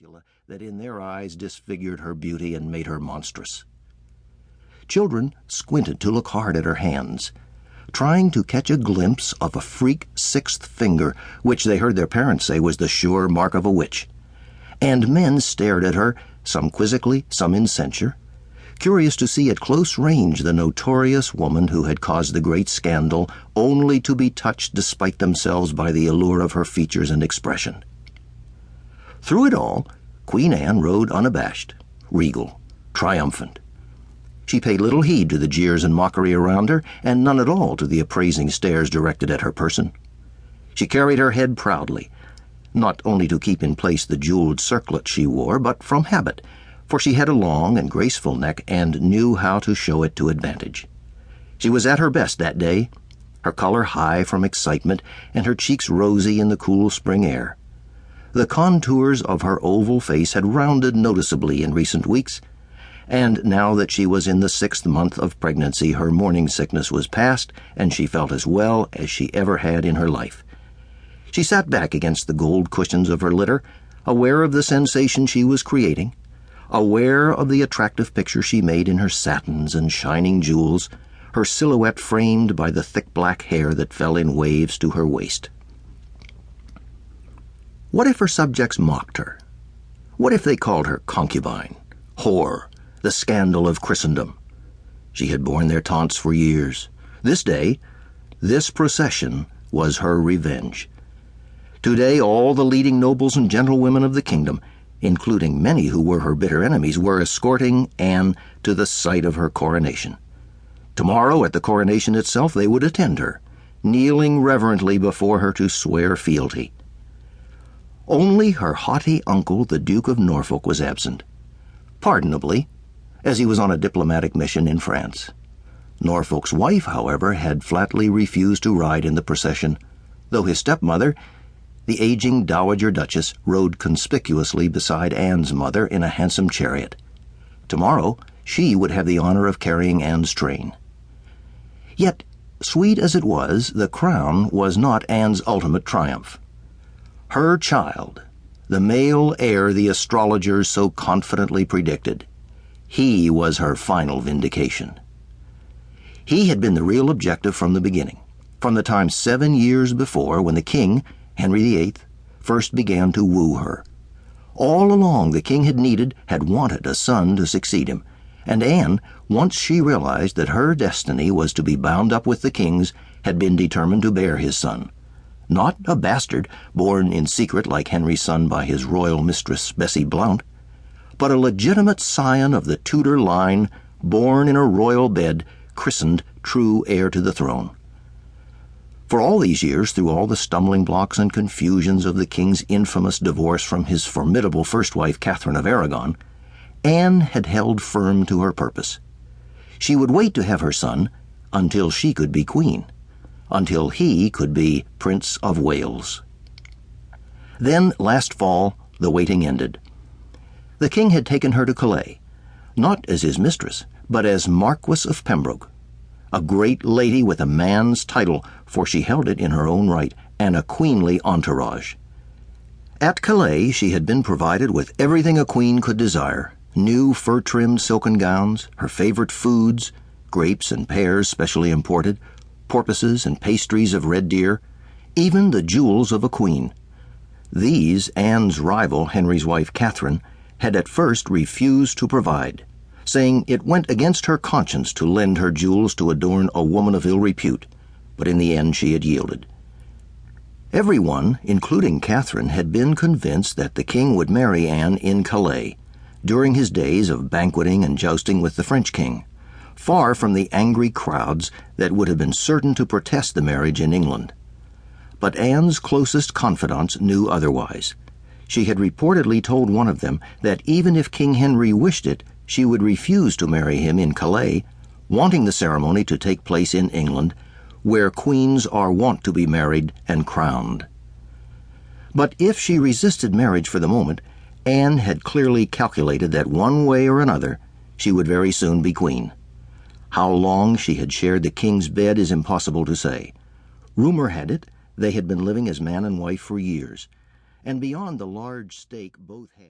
tarantula that in their eyes disfigured her beauty and made her monstrous. Children squinted to look hard at her hands, trying to catch a glimpse of a freak sixth finger, which they heard their parents say was the sure mark of a witch. And men stared at her, some quizzically, some in censure, curious to see at close range the notorious woman who had caused the great scandal, only to be touched despite themselves by the allure of her features and expression. Through it all, Queen Anne rode unabashed, regal, triumphant. She paid little heed to the jeers and mockery around her, and none at all to the appraising stares directed at her person. She carried her head proudly, not only to keep in place the jeweled circlet she wore, but from habit, for she had a long and graceful neck and knew how to show it to advantage. She was at her best that day, her color high from excitement and her cheeks rosy in the cool spring air. The contours of her oval face had rounded noticeably in recent weeks, and now that she was in the 6th month of pregnancy, her morning sickness was past, and she felt as well as she ever had in her life. She sat back against the gold cushions of her litter, aware of the sensation she was creating, aware of the attractive picture she made in her satins and shining jewels, her silhouette framed by the thick black hair that fell in waves to her waist. What if her subjects mocked her? What if they called her concubine, whore, the scandal of Christendom? She had borne their taunts for years. This day, this procession was her revenge. Today, all the leading nobles and gentlewomen of the kingdom, including many who were her bitter enemies, were escorting Anne to the site of her coronation. Tomorrow, at the coronation itself, they would attend her, kneeling reverently before her to swear fealty. Only her haughty uncle, the Duke of Norfolk, was absent, pardonably, as he was on a diplomatic mission in France. Norfolk's wife, however, had flatly refused to ride in the procession, though his stepmother, the aging Dowager Duchess, rode conspicuously beside Anne's mother in a handsome chariot. Tomorrow, she would have the honor of carrying Anne's train. Yet, sweet as it was, the crown was not Anne's ultimate triumph. Her child, the male heir the astrologers so confidently predicted, he was her final vindication. He had been the real objective from the beginning, from the time 7 years before when the king, Henry VIII, first began to woo her. All along the king had wanted a son to succeed him, and Anne, once she realized that her destiny was to be bound up with the king's, had been determined to bear his son. Not a bastard, born in secret like Henry's son by his royal mistress Bessie Blount, but a legitimate scion of the Tudor line, born in a royal bed, christened true heir to the throne. For all these years, through all the stumbling blocks and confusions of the king's infamous divorce from his formidable first wife, Catherine of Aragon, Anne had held firm to her purpose. She would wait to have her son until she could be queen, until he could be Prince of Wales. Then, last fall, the waiting ended. The king had taken her to Calais, not as his mistress, but as Marquess of Pembroke, a great lady with a man's title, for she held it in her own right, and a queenly entourage. At Calais she had been provided with everything a queen could desire: new fur-trimmed silken gowns, her favorite foods, grapes and pears specially imported, porpoises and pastries of red deer, even the jewels of a queen. These Anne's rival, Henry's wife Catherine, had at first refused to provide, saying it went against her conscience to lend her jewels to adorn a woman of ill repute, but in the end she had yielded. Everyone, including Catherine, had been convinced that the king would marry Anne in Calais, during his days of banqueting and jousting with the French king, far from the angry crowds that would have been certain to protest the marriage in England. But Anne's closest confidants knew otherwise. She had reportedly told one of them that even if King Henry wished it, she would refuse to marry him in Calais, wanting the ceremony to take place in England, where queens are wont to be married and crowned. But if she resisted marriage for the moment, Anne had clearly calculated that one way or another she would very soon be queen. How long she had shared the king's bed is impossible to say. Rumor had it they had been living as man and wife for years, and beyond the large stake both had.